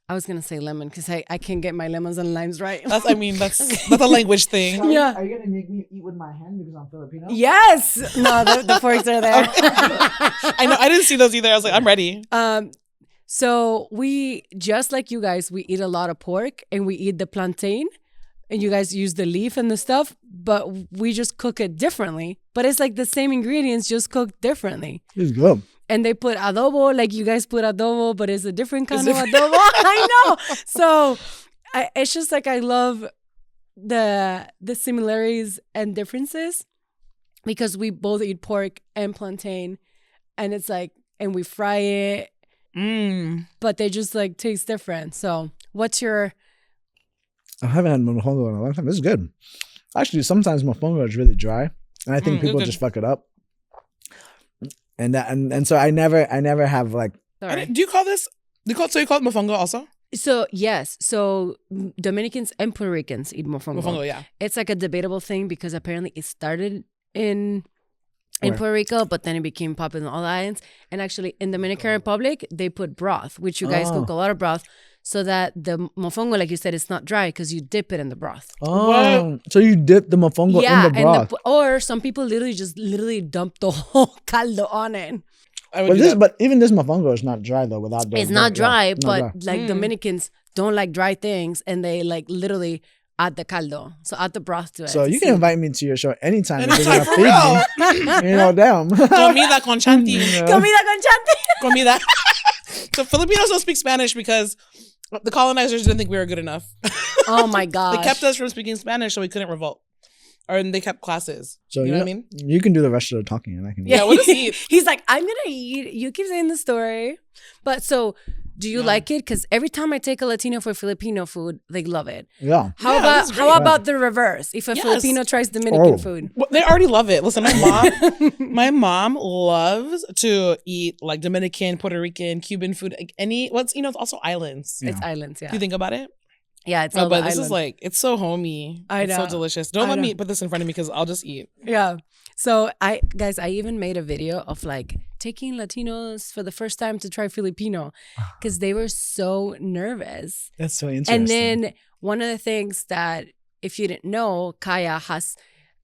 I was gonna say lemon because I can't get my lemons and limes right. That's a language thing. Yeah. Are you gonna make me eat with my hand because I'm Filipino? Yes. No, the forks are there. I know. I didn't see those either. I was like, I'm ready. So we, just like you guys, we eat a lot of pork and we eat the plantain, and you guys use the leaf and the stuff, but we just cook it differently. But it's like the same ingredients, just cooked differently. It's good. And they put adobo, like you guys put adobo, but it's a different kind of adobo. I know. So it's just like I love the similarities and differences because we both eat pork and plantain, and it's like, and we fry it. But they just like taste different. So what's your... I haven't had mofongo in a long time. This is good. Actually, sometimes mofongo is really dry, and I think people just fuck it up. And so I never have like... Sorry. Do you call this... you call it mofongo also? So yes. So Dominicans and Puerto Ricans eat mofongo. Mofongo, yeah. It's like a debatable thing because apparently it started in Puerto Rico, but then it became popular in all the islands. And actually, in Dominican Republic, they put broth, which you guys cook a lot of broth, so that the mofongo, like you said, it's not dry because you dip it in the broth. Oh, so you dip the mofongo in the broth? Or some people literally dump the whole caldo on it. But even this mofongo is not dry though. It's not dry, but like Dominicans don't like dry things, and they like literally add the caldo, so add the broth to it. So you can invite me to your show anytime. You're gonna feed me. You know, damn. Comida con Chanti. Comida con Chanti. Comida. So Filipinos don't speak Spanish because the colonizers didn't think we were good enough. Oh my gosh. They kept us from speaking Spanish so we couldn't revolt. And they kept classes. So you know what I mean? You can do the rest of the talking and I can... Yeah, we'll just eat. He's like, I'm going to eat. You keep saying the story. But so... do you like it? Because every time I take a Latino for Filipino food, they love it. Yeah. How about the reverse? If a Filipino tries Dominican food, well, they already love it. Listen, my mom loves to eat like Dominican, Puerto Rican, Cuban food. Like it's also islands. Yeah. It's islands. Yeah. Do you think about it? Yeah, it's all but this is like, it's so homey. I know. It's so delicious. Don't let me put this in front of me because I'll just eat. Yeah. So I even made a video of like taking Latinos for the first time to try Filipino because they were so nervous. That's so interesting. And then one of the things that, if you didn't know, Kaya has,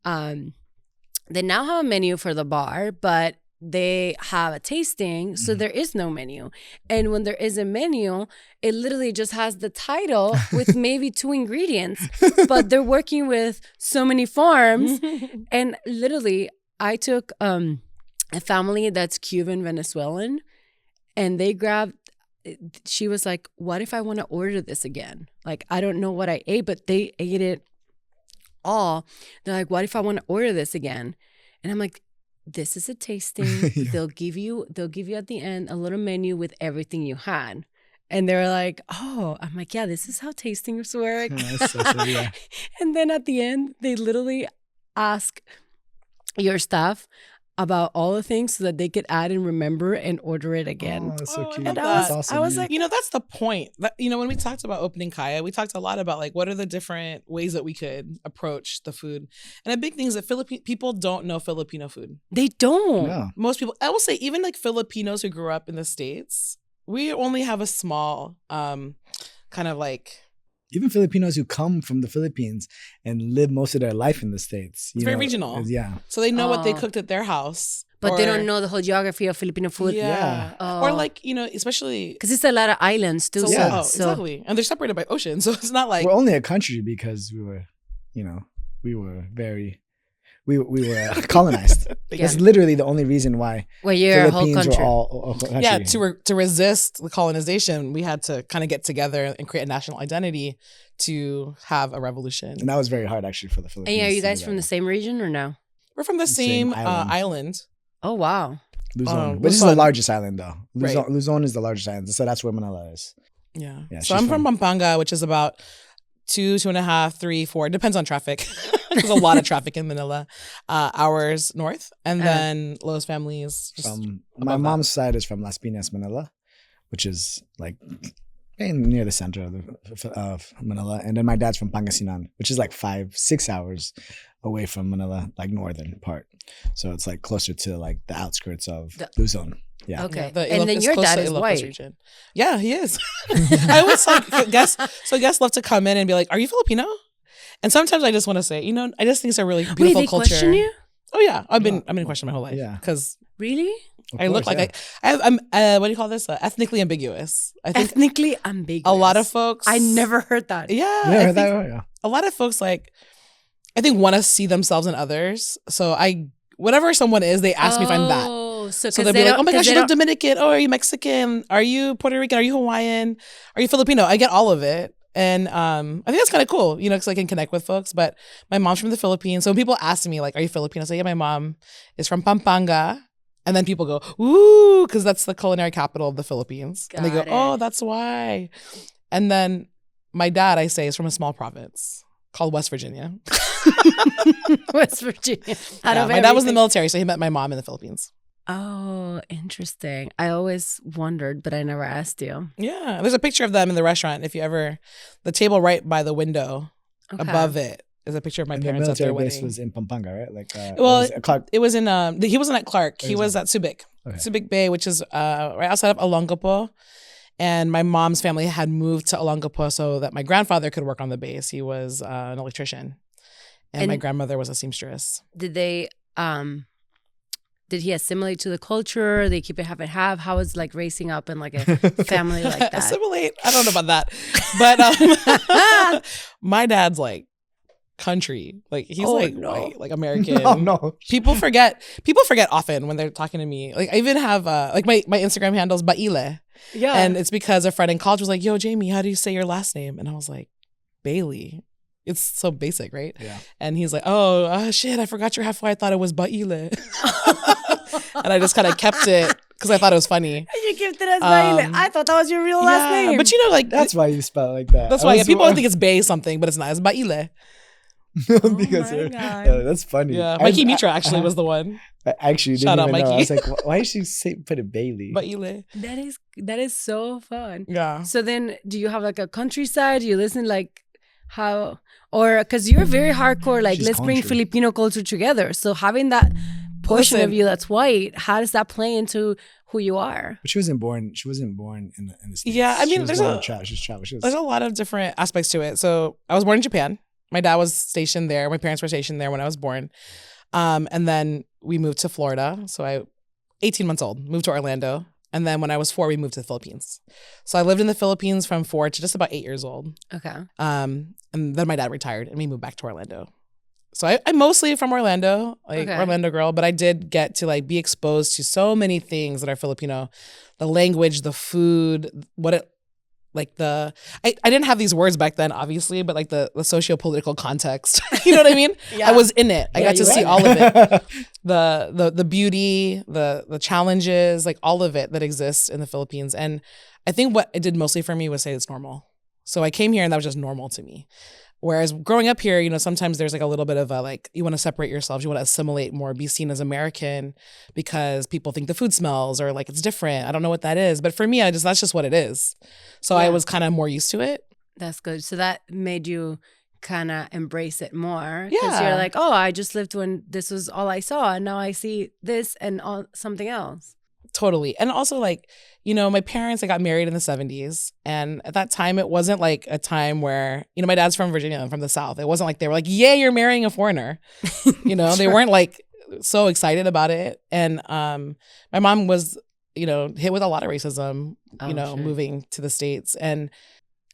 they now have a menu for the bar, but they have a tasting, so there is no menu. And when there is a menu, it literally just has the title with maybe 2 ingredients, but they're working with so many farms. And literally, I took a family that's Cuban Venezuelan, and they grabbed, she was like, what if I want to order this again? Like, I don't know what I ate, but they ate it all. They're like, what if I want to order this again? And I'm like, this is a tasting. Yeah. They'll give you at the end a little menu with everything you had. And they were like, oh, I'm like, yeah, this is how tastings work. Yeah. And then at the end, they literally ask your staff about all the things so that they could add and remember and order it again. Oh, that's so cute. And that's awesome. I was like, that's the point. When we talked about opening Kaya, we talked a lot about like what are the different ways that we could approach the food. And a big thing is that people don't know Filipino food. They don't. Yeah. Most people, I will say, even like Filipinos who grew up in the States, we only have a small kind of like... Even Filipinos who come from the Philippines and live most of their life in the States. It's very regional. Yeah. So they know what they cooked at their house. But they don't know the whole geography of Filipino food. Yeah. Or like, especially... because it's a lot of islands too. Yeah. Exactly. And they're separated by ocean. So it's not like... We're only a country because we were colonized. That's literally the only reason why you're Philippines a whole country. Were all a country. Yeah, to resist the colonization, we had to kind of get together and create a national identity to have a revolution. And that was very hard actually for the Philippines. And are you guys from the same region or no? We're from the same island. Oh, wow. Luzon. But this is the largest island though. Luzon is the largest island. So that's where Manila is. Yeah. So I'm from Pampanga, which is about 2.5, 3, 4. Depends on traffic. There's a lot of traffic in Manila. Hours north, and then Lo's family is just from my mom's side is from Las Piñas, Manila, which is like near the center of Manila, and then my dad's from Pangasinan, which is like 5-6 hours away from Manila, like northern part. So it's like closer to like the outskirts of Luzon. Yeah. Okay. And then your dad is white. Region. Yeah, he is. I always like guests love to come in and be like, "Are you Filipino?" And sometimes I just want to say, I just think it's a really beautiful culture. Question you? Oh yeah, I've been questioned my whole life. Yeah. Because really, I look like I'm what do you call this? Ethnically ambiguous. I think ethnically ambiguous. A lot of folks. I never heard that. Yeah. A lot of folks I think want to see themselves in others. So whatever someone is, they ask me if I'm that. So they'll be like, "Oh my gosh, you look Dominican. Oh, are you Mexican? Are you Puerto Rican? Are you Hawaiian? Are you Filipino?" I get all of it. And I think that's kind of cool, because I can connect with folks. But my mom's from the Philippines. So when people ask me, like, "Are you Filipino?" I say, "Yeah, my mom is from Pampanga." And then people go, "Ooh," because that's the culinary capital of the Philippines. And they go, "Oh, that's why." And then my dad, I say, is from a small province called West Virginia. West Virginia. My dad was in the military, so he met my mom in the Philippines. Oh, interesting. I always wondered, but I never asked you. Yeah. There's a picture of them in the restaurant. The table right by the window above it is a picture of my parents at their wedding. The military base was in Pampanga, right? Like, it was in, he wasn't at Clark. He was at Subic. Okay. Subic Bay, which is right outside of Olongapo. And my mom's family had moved to Olongapo so that my grandfather could work on the base. He was an electrician. And my grandmother was a seamstress. Did he assimilate to the culture? They keep it half? How is like raising up in like a family like that? Assimilate? I don't know about that. But my dad's like country. Like he's white, like American. No. People forget often when they're talking to me. Like I even have like my Instagram handle is Baile. Yeah. And it's because a friend in college was like, "Yo, Jamie, how do you say your last name?" And I was like, "Bailey." It's so basic, right? Yeah. And he's like, "Oh, shit, I forgot you're half white. I thought it was Baile." And I just kind of kept it because I thought it was funny. You kept it as Baile. I thought that was your real last name. But like that's why you spell it like that. That's why people think it's Bay something, but it's not. It's Baile. Because that's funny. Yeah, Mikey Mitra actually was the one. I actually didn't even know. I was like, why did she put a Bailey? Baile. That is so fun. Yeah. So then, do you have like a countryside? Do you listen like how, or because you're very hardcore, like let's bring Filipino culture together. So having that portion of you that's white, how does that play into who you are? But she wasn't born in the States. Yeah, I mean, there's a lot of different aspects to it. So I was born in Japan. My dad was stationed there. My parents were stationed there when I was born. And then we moved to Florida. So 18 months old, moved to Orlando. And then when I was 4, we moved to the Philippines. So I lived in the Philippines from 4 to just about 8 years old. Okay. And then my dad retired and we moved back to Orlando. So I'm mostly from Orlando, Orlando girl, but I did get to like be exposed to so many things that are Filipino, the language, the food, I didn't have these words back then, obviously, but like the socio-political context, you know what I mean? Yeah. I was in it. I got to see all of it. The beauty, the challenges, like all of it that exists in the Philippines. And I think what it did mostly for me was say it's normal. So I came here and that was just normal to me. Whereas growing up here, sometimes there's like a little bit of a you want to separate yourselves, you want to assimilate more, be seen as American because people think the food smells or like it's different. I don't know what that is. But for me, that's just what it is. So I was kind of more used to it. That's good. So that made you kind of embrace it more. Because you're like, oh, I just lived when this was all I saw. And now I see this and something else. Totally. And also my parents, got married in the 70s. And at that time, it wasn't like a time where, my dad's from Virginia and from the South. It wasn't like they were like, "Yay, you're marrying a foreigner." They weren't like so excited about it. And my mom was, hit with a lot of racism, moving to the States. And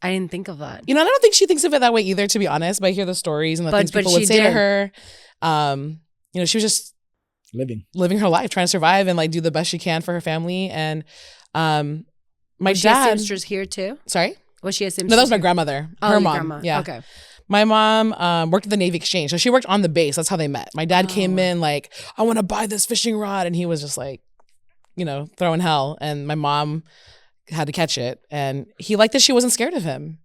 I didn't think of that. I don't think she thinks of it that way either, to be honest. But I hear the stories and the things people would say to her. She was just living her life, trying to survive and do the best she can for her family. And was she a seamstress here too? Sorry? Was she a seamstress? No, that was my grandmother. Her mom. Grandma. Yeah. Okay. My mom worked at the Navy Exchange. So she worked on the base. That's how they met. My dad came in "I want to buy this fishing rod." And he was just throwing hell. And my mom had to catch it. And he liked that she wasn't scared of him,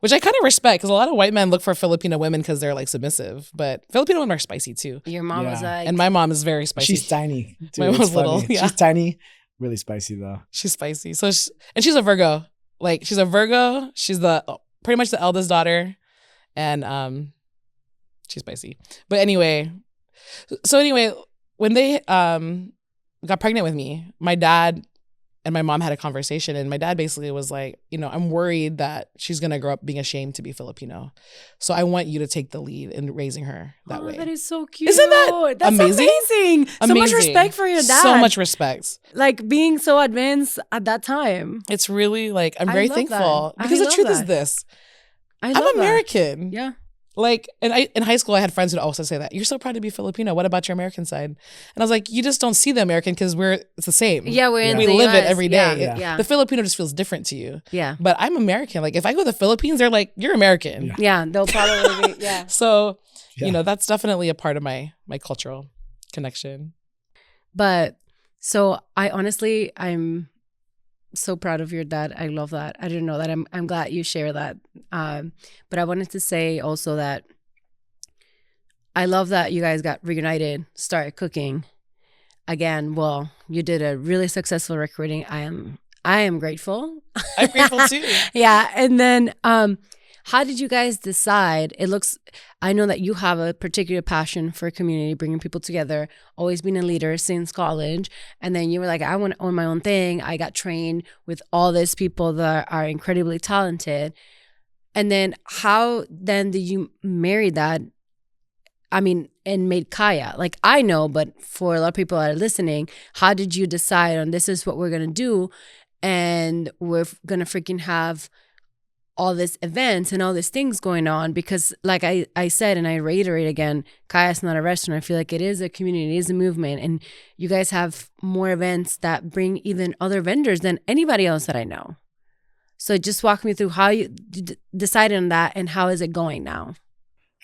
Which I kind of respect because a lot of white men look for Filipino women because they're like submissive, but Filipino women are spicy too. Your mom was like, and my mom is very spicy. She's tiny. Too. My mom's little. Yeah. She's tiny, really spicy though. She's spicy. So and she's a Virgo. Like she's a Virgo. She's pretty much the eldest daughter, and she's spicy. But anyway, when they got pregnant with me, my dad and my mom had a conversation, and my dad basically was like, I'm worried that she's going to grow up being ashamed to be Filipino. So I want you to take the lead in raising her that way. That is so cute. Isn't that amazing? Amazing. So much respect for your dad. So much respect. Like being so advanced at that time. It's really like, I'm very thankful. Because the truth is this. I'm American. Yeah. Like, in high school, I had friends who'd also say that. You're so proud to be Filipino. What about your American side? And I was like, you just don't see the American because it's the same. Yeah, we live it every day. Yeah. The Filipino just feels different to you. Yeah. But I'm American. Like, if I go to the Philippines, they're like, you're American. Yeah, they'll probably be, So, that's definitely a part of my cultural connection. But, so I'm so proud of your dad. I love that. I didn't know that. I'm glad you share that. But I wanted to say also that I love that you guys got reunited, started cooking again. Well, you did a really successful recruiting. I am grateful. I'm grateful too. Yeah. And then how did you guys decide? I know that you have a particular passion for community, bringing people together, always been a leader since college. And then you were like, I want to own my own thing. I got trained with all these people that are incredibly talented. And then how then did you marry that? I mean, and made Kaya? Like, I know, but for a lot of people that are listening, how did you decide on this is what we're going to do? And we're going to freaking have all these events and all these things going on, because like I said, and I reiterate again, Kaya's not a restaurant. I feel like it is a community, it is a movement, and you guys have more events that bring even other vendors than anybody else that I know. So just walk me through how you decided on that and how is it going now?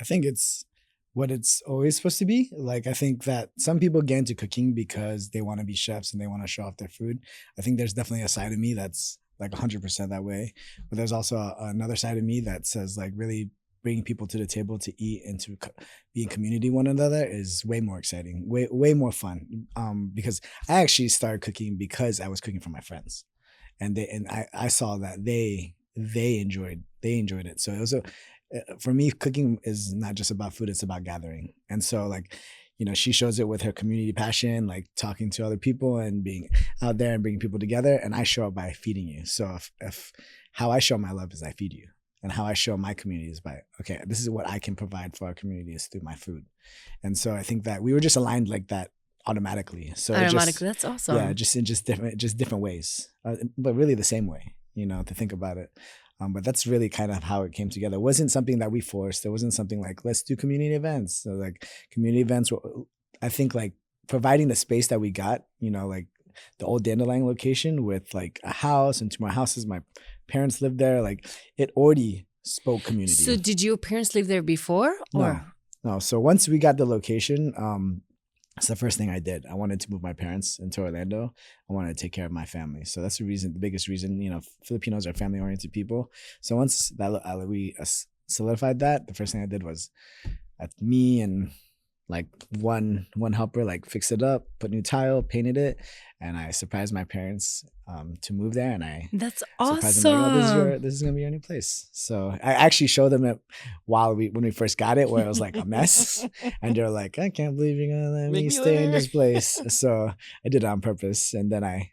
I think it's what it's always supposed to be. Like, I think that some people get into cooking because they want to be chefs and they want to show off their food. I think there's definitely a side of me that's like 100% that way. But there's also another side of me that says like really bringing people to the table to eat and to be in community one another is way more exciting, way more fun. Because I actually started cooking because I was cooking for my friends, and I saw that they enjoyed it. So it was for me, cooking is not just about food; it's about gathering. And so like, she shows it with her community passion, like talking to other people and being out there and bringing people together. And I show up by feeding you. So if how I show my love is I feed you, and how I show my community is by, okay, this is what I can provide for our community is through my food. And so I think that we were just aligned like that automatically. So that's awesome. Yeah, just in different ways, but really the same way, to think about it. But that's really kind of how it came together. It wasn't something that we forced. It wasn't something like, let's do community events. So like community events were, I think like providing the space that we got, like the old Dandelion location with like a house and 2 more houses. My parents lived there. Like it already spoke community. So did your parents live there before? Or? No. So once we got the location, that's the first thing I did. I wanted to move my parents into Orlando. I wanted to take care of my family. So that's the biggest reason, Filipinos are family-oriented people. So once we solidified that, the first thing I did was me and like one helper, like fixed it up, put new tile, painted it. And I surprised my parents to move there. And that's surprised them, like, oh, this is going to be your new place. So I actually showed them it when we first got it, where it was like a mess. And they're like, I can't believe you're going to let me stay in this place. So I did it on purpose. And then I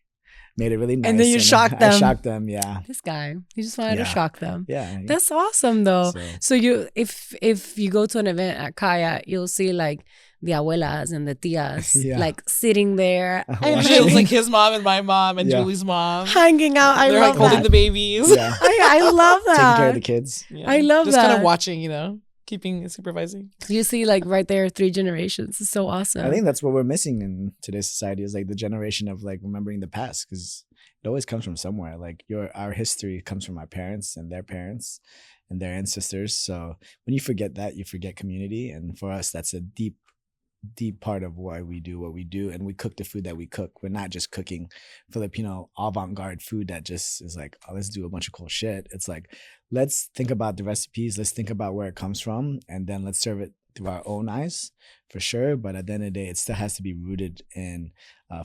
made it really nice. And then you shocked them. I shocked them, yeah. This guy, you just wanted to shock them. Yeah. That's awesome though. So if you go to an event at Kaya, you'll see like the abuelas and the tias like sitting there. And it was like his mom and my mom and Julie's mom. Hanging out. They're like holding the babies. Yeah. I love that. Taking care of the kids. Yeah. I love just that. Just kind of watching, supervising. You see like right there 3 generations. It's so awesome. I think that's what we're missing in today's society is like the generation of like remembering the past, because it always comes from somewhere. Like our history comes from our parents and their ancestors. So when you forget that, you forget community. And for us, that's a deep deep part of why we do what we do, and we cook the food that we cook. We're not just cooking Filipino avant-garde food that just is like, oh, let's do a bunch of cool shit. It's like, let's think about the recipes, let's think about where it comes from, and then let's serve it through our own eyes, for sure. But at the end of the day, it still has to be rooted in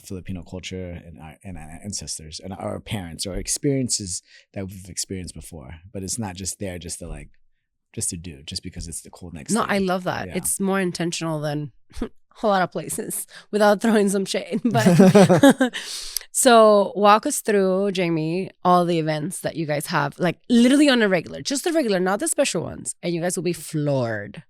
Filipino culture and our ancestors and our parents or experiences that we've experienced before. But it's not just there just to do, just because it's the cool next No, thing. I love that. Yeah. It's more intentional than a lot of places, without throwing some shade. But so walk us through, Jamie, all the events that you guys have, like literally on a regular, just the regular, not the special ones. And you guys will be floored.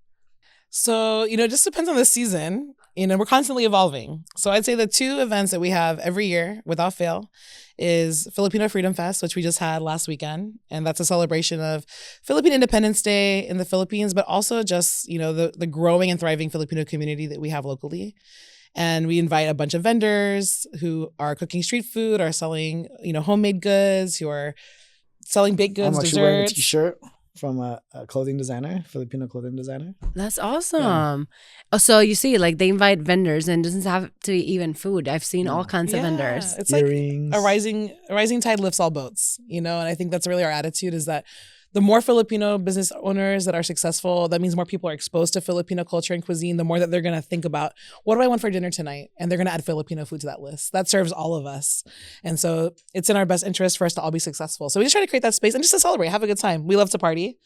So, it just depends on the season. We're constantly evolving. So I'd say the 2 events that we have every year without fail is Filipino Freedom Fest, which we just had last weekend. And that's a celebration of Philippine Independence Day in the Philippines, but also just, the growing and thriving Filipino community that we have locally. And we invite a bunch of vendors who are cooking street food, are selling, homemade goods, who are selling baked goods, I'm desserts. actually wearing a t-shirt from a clothing designer, Filipino clothing designer. That's awesome. Yeah. So you see, like they invite vendors, and it doesn't have to be even food. I've seen all kinds of vendors. It's Earrings. like a rising tide lifts all boats, and I think that's really our attitude, is that the more Filipino business owners that are successful, that means more people are exposed to Filipino culture and cuisine, the more that they're going to think about, what do I want for dinner tonight? And they're going to add Filipino food to that list. That serves all of us. And so it's in our best interest for us to all be successful. So we just try to create that space and just to celebrate, have a good time. We love to party.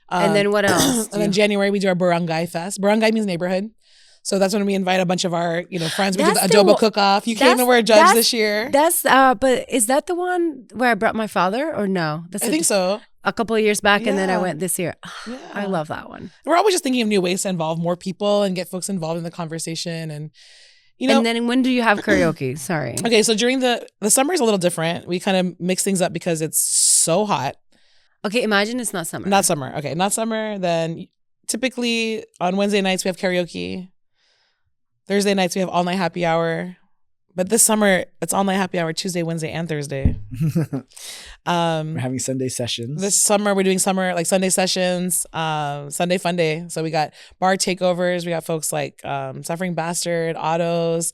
And then what else? And then January, we do our Barangay Fest. Barangay means neighborhood. So that's when we invite a bunch of our, friends. We do the adobo cook-off. You came and were a judge this year. But is that the one where I brought my father, or no? I think so. A couple of years back, and then I went this year. Yeah. I love that one. We're always just thinking of new ways to involve more people and get folks involved in the conversation. And, And then when do you have karaoke? Sorry. Okay, so during the summer is a little different. We kind of mix things up because it's so hot. Okay, imagine it's not summer. Not summer. Okay, not summer. Then typically on Wednesday nights we have karaoke. Thursday nights we have all night happy hour. But this summer it's all night happy hour Tuesday, Wednesday, and Thursday. We're having Sunday sessions. This summer we're doing Sunday sessions, Sunday fun day. So we got bar takeovers. We got folks like Suffering Bastard, Otto's,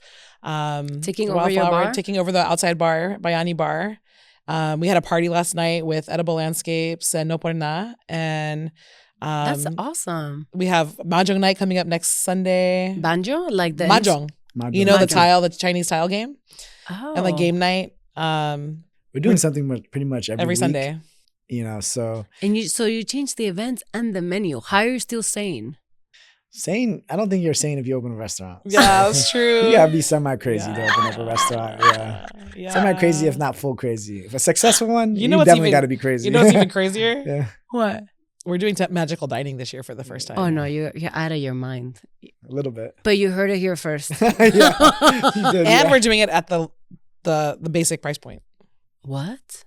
taking over your bar? taking over the outside bar, Bayani Bar. We had a party last night with Edible Landscapes and No Por Na, and that's awesome. We have Mahjong night coming up next Sunday. Banjo, like the Mahjong. Mahjong. The Chinese tile game. Oh. And like game night. We're doing something pretty much every week, Sunday. So. And you change the events and the menu. How are you still sane? Sane? I don't think you're sane if you open a restaurant. Yeah, that's true. You gotta be semi-crazy to open up a restaurant. Yeah. Semi-crazy, if not full crazy. If a successful one, you definitely gotta be crazy. You know what's even crazier? Yeah. What? We're doing magical dining this year for the first time. Oh no, you're out of your mind. A little bit. But you heard it here first. And we're doing it at the basic price point. What?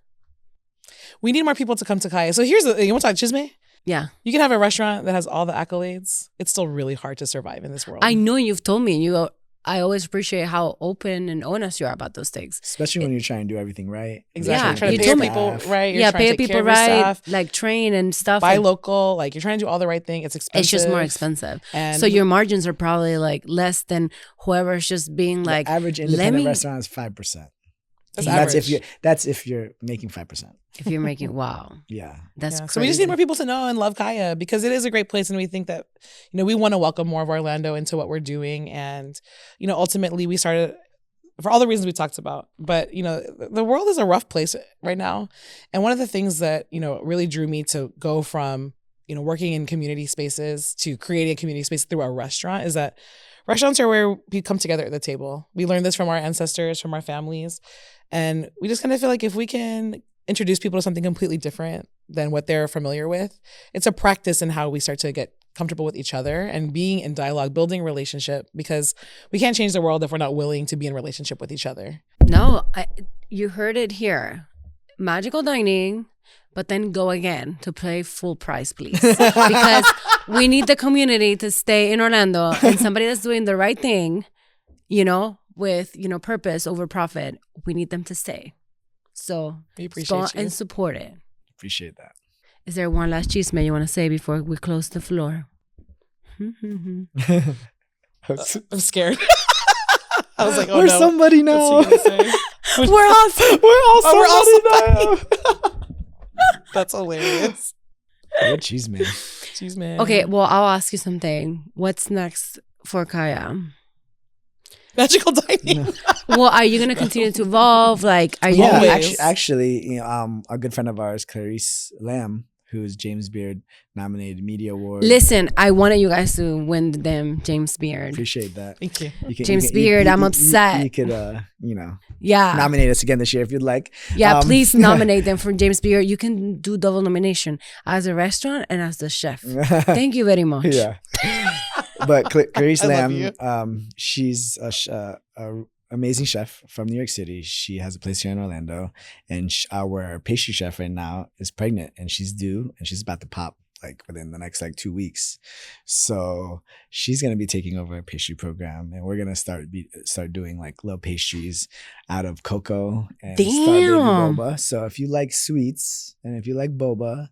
We need more people to come to Kaya. So here's you want to talk Chisme? Yeah. You can have a restaurant that has all the accolades. It's still really hard to survive in this world. I know you've told me. I always appreciate how open and honest you are about those things. Especially when you're trying to do everything right. Exactly. Yeah, you're trying to pay people right. You're trying pay to take people care of right, yourself. like train and stuff. Buy local. Like you're trying to do all the right thing. It's expensive. It's just more expensive. And so your margins are probably like less than whoever's just being like. The average independent restaurant is 5%. That's if you're making 5%. If you're making Yeah. That's crazy. So we just need more people to know and love Kaya because it is a great place, and we think that we want to welcome more of Orlando into what we're doing, and ultimately we started for all the reasons we talked about. But the world is a rough place right now, and one of the things that really drew me to go from working in community spaces to creating a community space through a restaurant is that restaurants are where we come together at the table. We learned this from our ancestors, from our families. And we just kind of feel like if we can introduce people to something completely different than what they're familiar with, it's a practice in how we start to get comfortable with each other and being in dialogue, building a relationship, because we can't change the world if we're not willing to be in relationship with each other. No, you heard it here. Magical dining, but then go again to pay full price, please. Because we need the community to stay in Orlando, and somebody that's doing the right thing, with purpose over profit, we need them to stay. So we appreciate go you. and support it. Appreciate that. Is there one last chisme you want to say before we close the floor? I'm scared. I was like, oh we're no. somebody now. We're all somebody now. That's hilarious. What Chisme? Chisme. Okay, well, I'll ask you something. What's next for Kaya? Magical dining. Well, are you gonna continue to evolve? Like, are you? Yeah, actually, you know, a good friend of ours, Clarice Lamb, who's James Beard nominated Media Award. Listen, I wanted you guys to win the damn James Beard. Appreciate that. Thank you. James Beard, I'm upset. You could, you know, yeah, nominate us again this year if you'd like. Yeah, please nominate them for James Beard. You can do double nomination as a restaurant and as the chef. Thank you very much. Yeah. But Clarice Lamb, she's a amazing chef from New York City. She has a place here in Orlando, and our pastry chef right now is pregnant, and she's due, and she's about to pop like within the next like 2 weeks. So she's gonna be taking over a pastry program, and we're gonna start doing like little pastries out of cocoa and boba. So if you like sweets and if you like boba,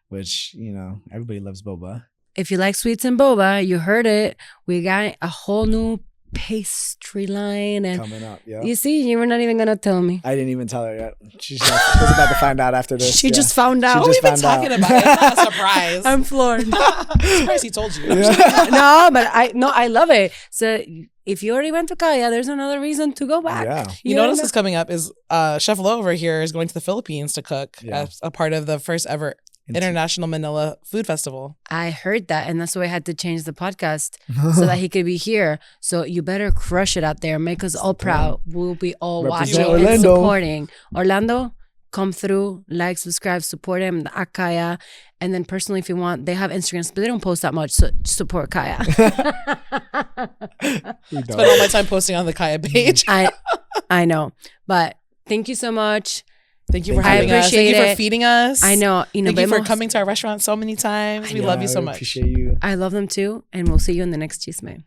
which you know everybody loves boba. If you like sweets and boba, you heard it. We got a whole new pastry line and coming up. Yeah. You see, you were not even gonna tell me. I didn't even tell her yet. She's about to find out after this. She just found out. We've been talking about it. It's not a surprise. I'm floored. I'm surprised he told you. Yeah. No, I love it. So if you already went to Kaya, there's another reason to go back. Yeah. You know what else is coming up is Chef Lo over here is going to the Philippines to cook as a part of the first ever International Manila Food Festival. I heard that, and that's why I had to change the podcast so that he could be here. So you better crush it out there. Make us all proud. We'll be all watching and supporting. Orlando, come through, like, subscribe, support him, at Kaya. And then personally, if you want, they have Instagrams, but they don't post that much, so support Kaya. Spend all my time posting on the Kaya page. I know. But thank you so much. Thank you for having us. Thank you for feeding us. I know. Thank you for coming to our restaurant so many times. We love you so much. Appreciate you. I love them too. And we'll see you in the next Chisme.